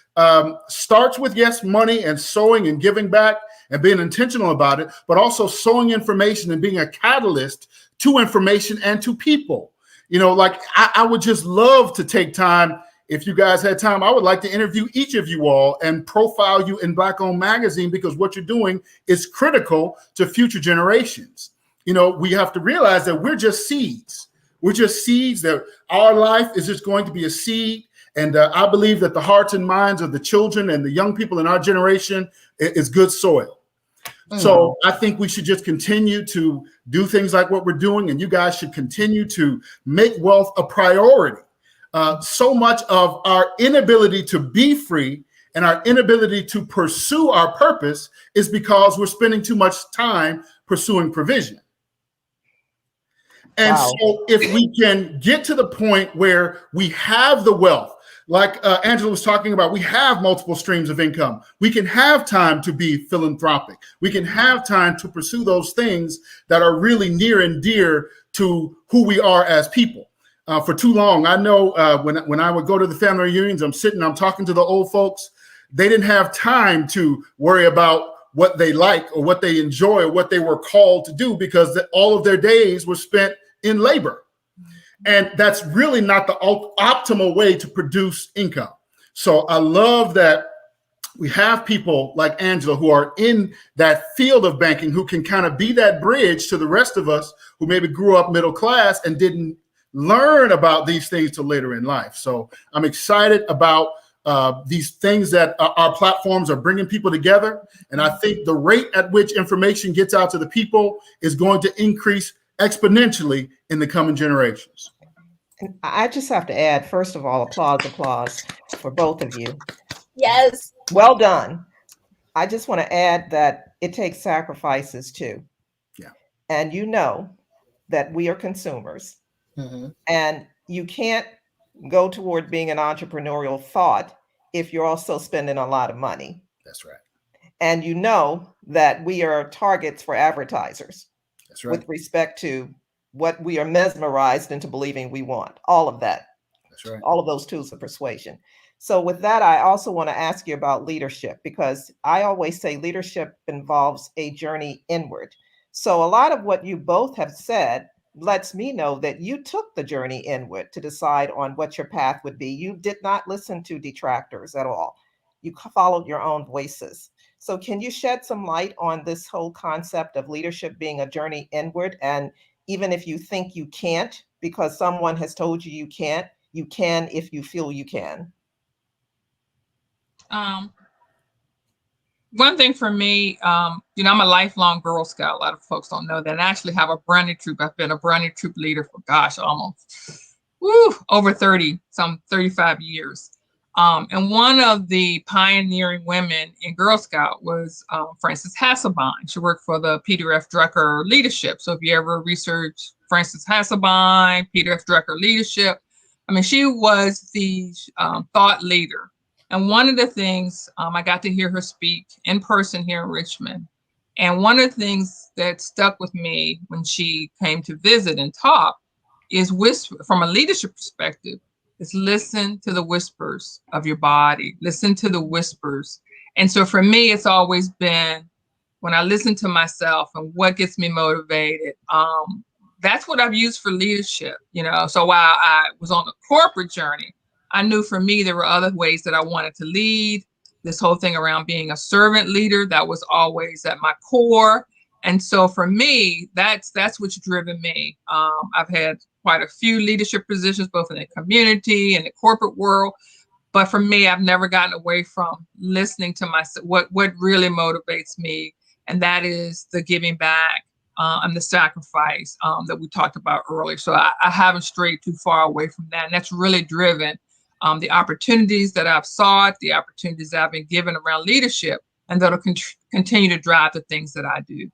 starts with, yes, money and sowing and giving back and being intentional about it, but also sowing information and being a catalyst to information and to people. You know, like I would just love to take time. If you guys had time, I would like to interview each of you all and profile you in Black Owned Magazine, because what you're doing is critical to future generations. You know, we have to realize that we're just seeds. We're just seeds, that our life is just going to be a seed. And I believe that the hearts and minds of the children and the young people in our generation is good soil. So I think we should just continue to do things like what we're doing. And you guys should continue to make wealth a priority. So much of our inability to be free and our inability to pursue our purpose is because we're spending too much time pursuing provision. And so if we can get to the point where we have the wealth, like Angela was talking about, we have multiple streams of income. We can have time to be philanthropic. We can have time to pursue those things that are really near and dear to who we are as people. For too long, I know when I would go to the family reunions, I'm talking to the old folks. They didn't have time to worry about what they like or what they enjoy or what they were called to do, because all of their days were spent in labor. And that's really not the optimal way to produce income. So I love that we have people like Angela who are in that field of banking, who can kind of be that bridge to the rest of us who maybe grew up middle class and didn't learn about these things till later in life. So I'm excited about these things that our platforms are bringing people together. And I think the rate at which information gets out to the people is going to increase exponentially in the coming generations. I just have to add, first of all, applause for both of you. Yes. Well done. I just want to add that it takes sacrifices too. Yeah. And you know that we are consumers. And you can't go toward being an entrepreneurial thought if you're also spending a lot of money. That's right. And you know that we are targets for advertisers. That's right. With respect to what we are mesmerized into believing we want. All of that. That's right. All of those tools of persuasion. So with that, I also want to ask you about leadership, because I always say leadership involves a journey inward. So a lot of what you both have said lets me know that you took the journey inward to decide on what your path would be. You did not listen to detractors at all. You followed your own voices. So can you shed some light on this whole concept of leadership being a journey inward? And even if you think you can't, because someone has told you can't, you can if you feel you can. One thing for me, I'm a lifelong Girl Scout. A lot of folks don't know that. I actually have a brownie troop. I've been a brownie troop leader for, almost over 35 years. And one of the pioneering women in Girl Scout was Frances Hasselbein. She worked for the Peter F. Drucker Leadership. So if you ever research Frances Hasselbein, Peter F. Drucker Leadership, I mean, she was the thought leader. And one of the things, I got to hear her speak in person here in Richmond. And one of the things that stuck with me when she came to visit and talk is whisper, from a leadership perspective, is listen to the whispers of your body, listen to the whispers. And so for me, it's always been when I listen to myself and what gets me motivated, that's what I've used for leadership, you know. So while I was on the corporate journey, I knew for me there were other ways that I wanted to lead. This whole thing around being a servant leader, that was always at my core. And so for me, that's what's driven me. I've had quite a few leadership positions, both in the community and the corporate world. But for me, I've never gotten away from listening to myself, what really motivates me. And that is the giving back and the sacrifice that we talked about earlier. So I haven't strayed too far away from that. And that's really driven the opportunities that I've sought, the opportunities that I've been given around leadership, and that'll continue to drive the things that I do.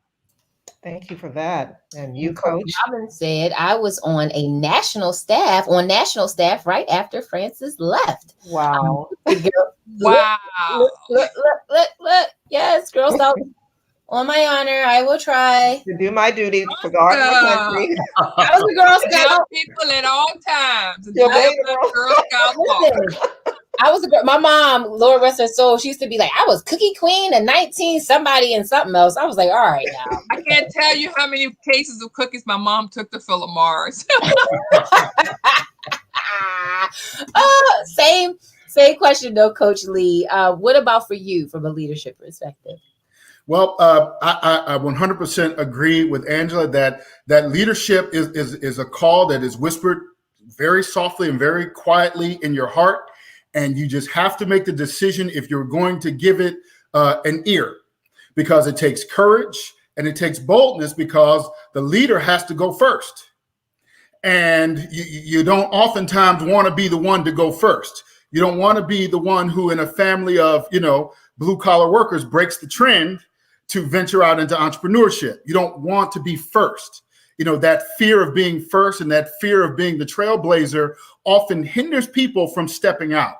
Thank you for that. And you, Coach? Robin said I was on national staff right after Frances left. Wow. Wow. Look. Yes, Girl Scout. On my honor, I will try to do my duty for God and my country. I was a Girl Scout. Help people at all times. Girl Scout. I was a girl. My mom, Lord rest her soul, she used to be like, I was cookie queen and 19 somebody and something else. I was like, all right now. I can't tell you how many cases of cookies my mom took to Philip Morris. Same question though, Coach Lee. What about for you from a leadership perspective? Well, I 100% agree with Angela that leadership is a call that is whispered very softly and very quietly in your heart. And you just have to make the decision if you're going to give it an ear, because it takes courage and it takes boldness, because the leader has to go first. And you don't oftentimes want to be the one to go first. You don't want to be the one who, in a family of, blue collar workers, breaks the trend to venture out into entrepreneurship. You don't want to be first. That fear of being first and that fear of being the trailblazer often hinders people from stepping out.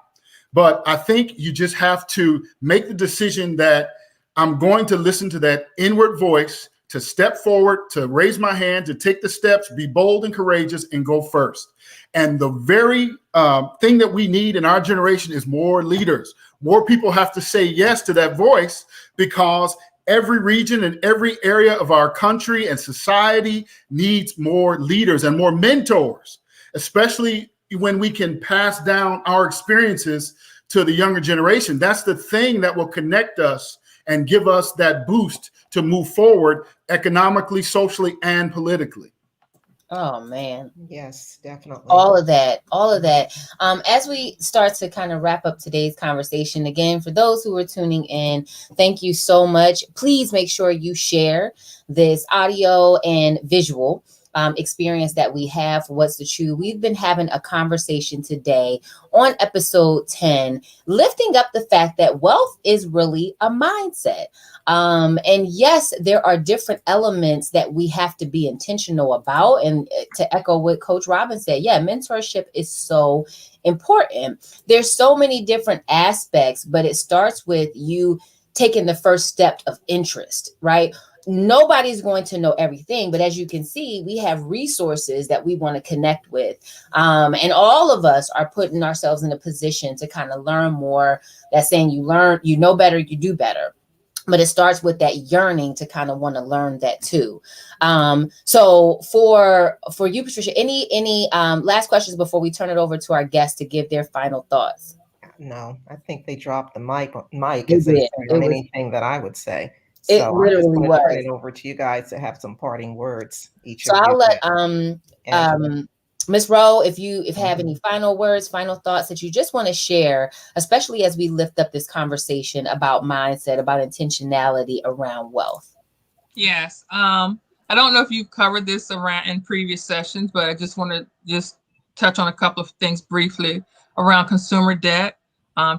But I think you just have to make the decision that I'm going to listen to that inward voice, to step forward, to raise my hand, to take the steps, be bold and courageous, and go first. And the very thing that we need in our generation is more leaders. More people have to say yes to that voice, because every region and every area of our country and society needs more leaders and more mentors, especially when we can pass down our experiences to the younger generation. That's the thing that will connect us and give us that boost to move forward economically, socially, and politically. Oh man. Yes, definitely. All of that. As we start to kind of wrap up today's conversation, again, for those who are tuning in, thank you so much. Please make sure you share this audio and visual experience that we have for What's the Chew. We've been having a conversation today on episode 10, lifting up the fact that wealth is really a mindset. And yes, there are different elements that we have to be intentional about. And to echo what Coach Robin said, mentorship is so important. There's so many different aspects, but it starts with you taking the first step of interest, right? Nobody's going to know everything, but as you can see, we have resources that we want to connect with. And all of us are putting ourselves in a position to kind of learn more. That's saying you know better, you do better. But it starts with that yearning to kind of want to learn that too. So for you, Patricia, any last questions before we turn it over to our guests to give their final thoughts? No, I think they dropped the mic as they said on anything that I would say. It So literally was. Turn it over to you guys to have some parting words. So I'll let Ms. Rowe, if you have any final words, final thoughts that you just want to share, especially as we lift up this conversation about mindset, about intentionality around wealth. Yes. I don't know if you've covered this around in previous sessions, but I just want to touch on a couple of things briefly around consumer debt.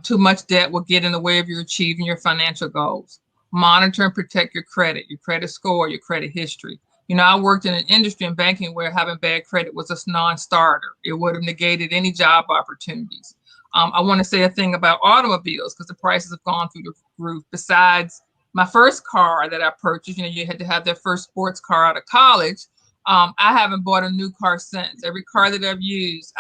Too much debt will get in the way of you achieving your financial goals. Monitor and protect your credit score, your credit history. I worked in an industry in banking where having bad credit was a non-starter. It would have negated any job opportunities. I want to say a thing about automobiles because the prices have gone through the roof. Besides my first car that I purchased, you had to have that first sports car out of college. I haven't bought a new car since. Every car that I've used,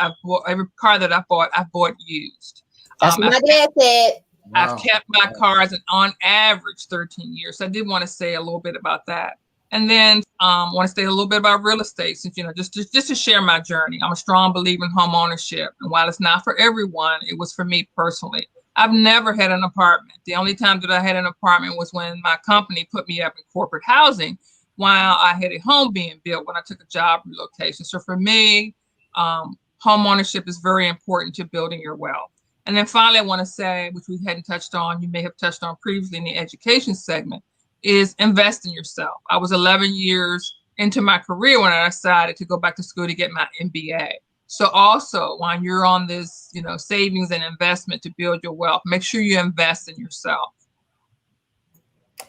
every car that I bought, I've bought used. That's what my dad said. I've kept my cars on average 13 years. So I did want to say a little bit about that. And then want to say a little bit about real estate, since, just to share my journey. I'm a strong believer in home ownership. And while it's not for everyone, it was for me personally. I've never had an apartment. The only time that I had an apartment was when my company put me up in corporate housing while I had a home being built when I took a job relocation. So for me, home ownership is very important to building your wealth. And then finally, I want to say, which we hadn't touched on, you may have touched on previously in the education segment, is invest in yourself. I was 11 years into my career when I decided to go back to school to get my MBA. So also, when you're on this, savings and investment to build your wealth, make sure you invest in yourself.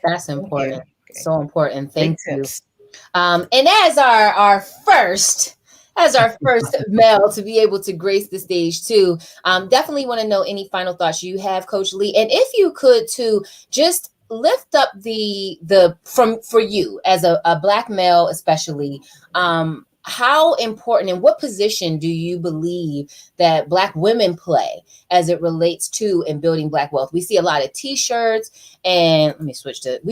That's important. Okay. So important. Thank you. Tips. And as our first male to be able to grace the stage too, definitely want to know any final thoughts you have, Coach Lee, and if you could to just lift up for you as a Black male, especially, how important and what position do you believe that Black women play as it relates to in building Black wealth? We see a lot of t-shirts and we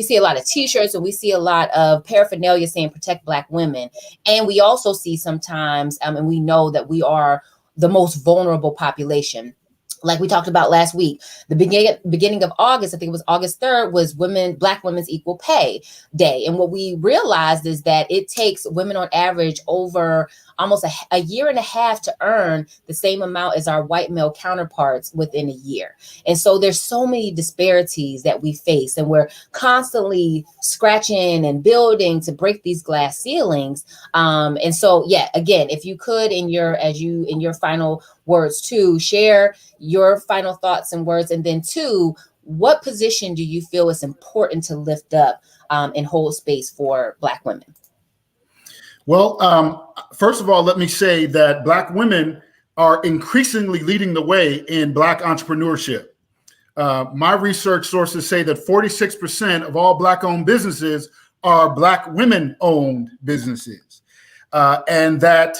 see a lot of t-shirts and we see a lot of paraphernalia saying protect Black women. And we also see sometimes, and we know that we are the most vulnerable population. Like we talked about last week, the beginning of August, I think it was August 3rd, was Black Women's Equal Pay Day. And what we realized is that it takes women on average over almost a year and a half to earn the same amount as our white male counterparts within a year. And so there's so many disparities that we face, and we're constantly scratching and building to break these glass ceilings. And so, yeah, again, if you could in your final words too, share your final thoughts and words, and then two, what position do you feel is important to lift up and hold space for Black women? Well, first of all, let me say that Black women are increasingly leading the way in Black entrepreneurship. My research sources say that 46% of all Black-owned businesses are Black women-owned businesses, and that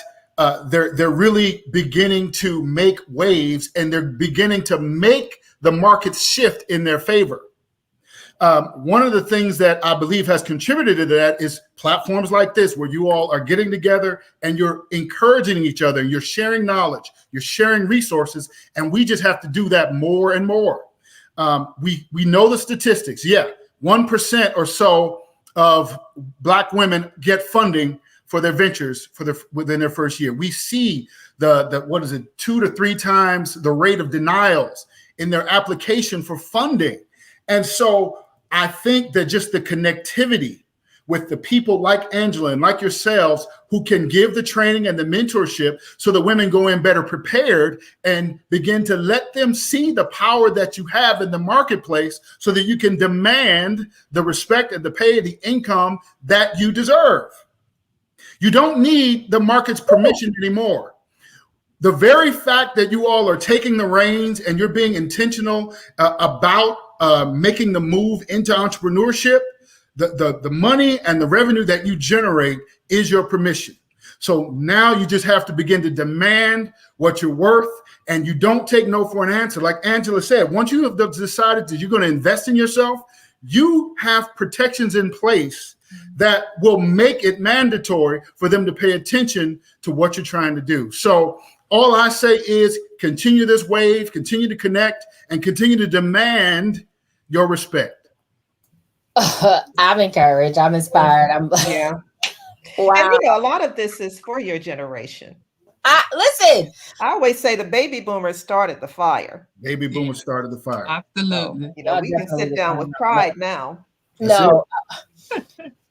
they're really beginning to make waves, and they're beginning to make the market shift in their favor. One of the things that I believe has contributed to that is platforms like this, where you all are getting together and you're encouraging each other, you're sharing knowledge, you're sharing resources, and we just have to do that more and more. We know the statistics. Yeah, 1% or so of Black women get funding for their ventures within their first year. We see the 2 to 3 times the rate of denials in their application for funding. And so I think that just the connectivity with the people like Angela and like yourselves who can give the training and the mentorship so that women go in better prepared and begin to let them see the power that you have in the marketplace so that you can demand the respect and the pay, the income that you deserve. You don't need the market's permission anymore. The very fact that you all are taking the reins and you're being intentional about making the move into entrepreneurship, the money and the revenue that you generate is your permission. So now you just have to begin to demand what you're worth, and you don't take no for an answer. Like Angela said, once you have decided that you're going to invest in yourself, you have protections in place that will make it mandatory for them to pay attention to what you're trying to do. So all I say is continue this wave, continue to connect, and continue to demand your respect. I'm encouraged. I'm inspired. Yeah. Wow. And a lot of this is for your generation. Listen. I always say the baby boomers started the fire. Baby boomers started the fire. Absolutely. So, we can sit down with pride now. No.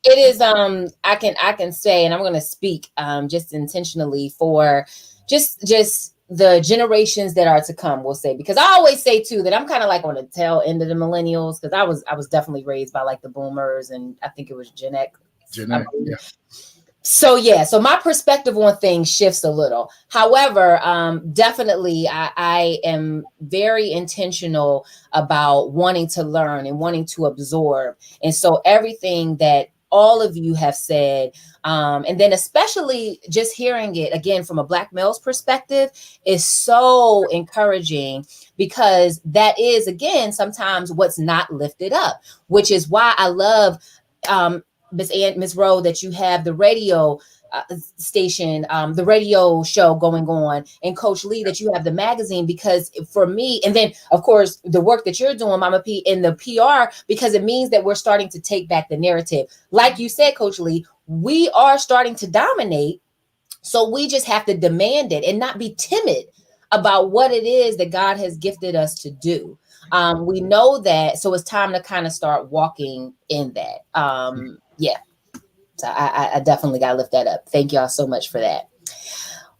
It is I can say, and I'm going to speak just intentionally for just the generations that are to come, we'll say, because I always say too that I'm kind of like on the tail end of the millennials, because I was definitely raised by like the boomers, and I think it was Gen X. Yeah. So yeah, so my perspective on things shifts a little. However, definitely I am very intentional about wanting to learn and wanting to absorb. And so everything that all of you have said, and then especially just hearing it again from a Black male's perspective is so encouraging, because that is, again, sometimes what's not lifted up, which is why I love Miss Rowe, that you have the radio station, the radio show going on, and Coach Lee, that you have the magazine, because for me, and then of course the work that you're doing, Mama P, in the PR, because it means that we're starting to take back the narrative. Like you said, Coach Lee, we are starting to dominate. So we just have to demand it and not be timid about what it is that God has gifted us to do. We know that, so it's time to kind of start walking in that. Yeah. So I definitely got to lift that up. Thank y'all so much for that.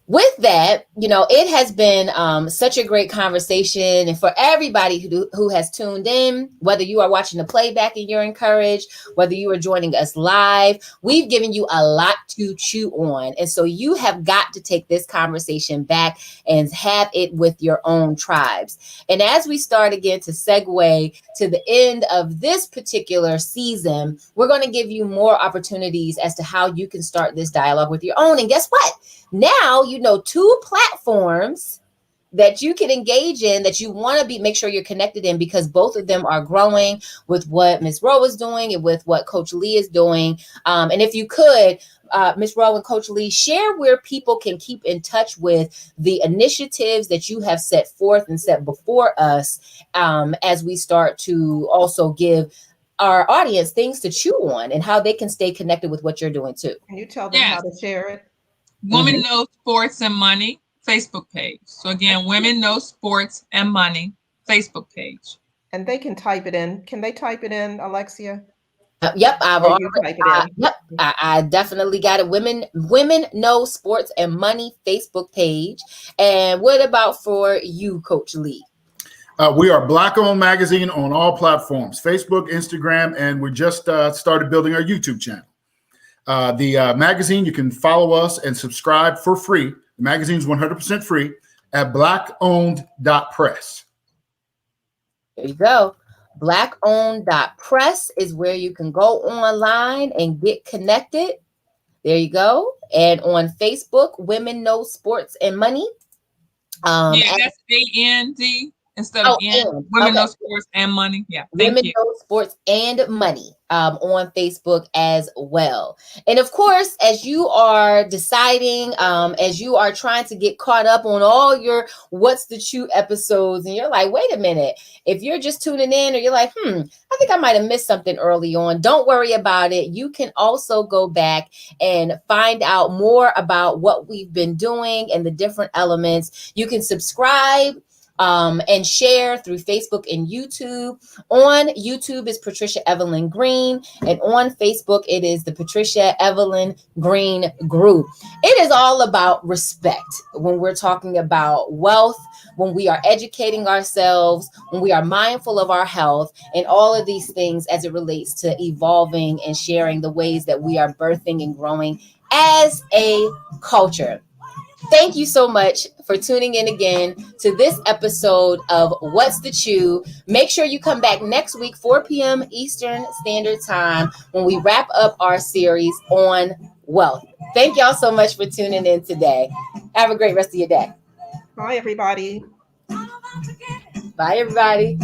With that, it has been such a great conversation. And for everybody who has tuned in, whether you are watching the playback and you're encouraged, whether you are joining us live, we've given you a lot to chew on. And so you have got to take this conversation back and have it with your own tribes. And as we start again to segue to the end of this particular season, we're going to give you more opportunities as to how you can start this dialogue with your own. And guess what? Now, 2 platforms that you can engage in, that you want to make sure you're connected in, because both of them are growing with what Ms. Rowe is doing and with what Coach Lee is doing. And if you could, Ms. Rowe and Coach Lee, share where people can keep in touch with the initiatives that you have set forth and set before us, as we start to also give our audience things to chew on and how they can stay connected with what you're doing too. Can you tell them how to share it? Women Know Sports and Money Facebook page. So again, Women Know Sports and Money Facebook page. And they can type it in. Can they type it in, Alexia? Yep, I've Or already, you type it in? yep, I definitely got it. Women Know Sports and Money Facebook page. And what about for you, Coach Lee? We are Black-owned magazine on all platforms, Facebook, Instagram, and we just started building our YouTube channel. The magazine, you can follow us and subscribe for free. The magazine's 100% free at blackowned.press. There you go. Blackowned.press is where you can go online and get connected. There you go. And on Facebook, Women Know Sports and Money. That's AND instead of N. Women Know Sports and Money. Yeah, Women Know Sports and Money on Facebook as well. And of course, as you are deciding, as you are trying to get caught up on all your What's the Chew episodes, and you're like, wait a minute, if you're just tuning in, or you're like, I think I might have missed something early on, don't worry about it. You can also go back and find out more about what we've been doing and the different elements. You can subscribe and share through Facebook and YouTube. On YouTube is Patricia Evelyn Green, and on Facebook it is the Patricia Evelyn Green Group. It is all about respect when we're talking about wealth, when we are educating ourselves, when we are mindful of our health, and all of these things as it relates to evolving and sharing the ways that we are birthing and growing as a culture. Thank you so much for tuning in again to this episode of What's the Chew. Make sure you come back next week, 4 p.m. Eastern Standard Time, when we wrap up our series on wealth. Thank y'all so much for tuning in today. Have a great rest of your day. Bye, everybody. Bye, everybody.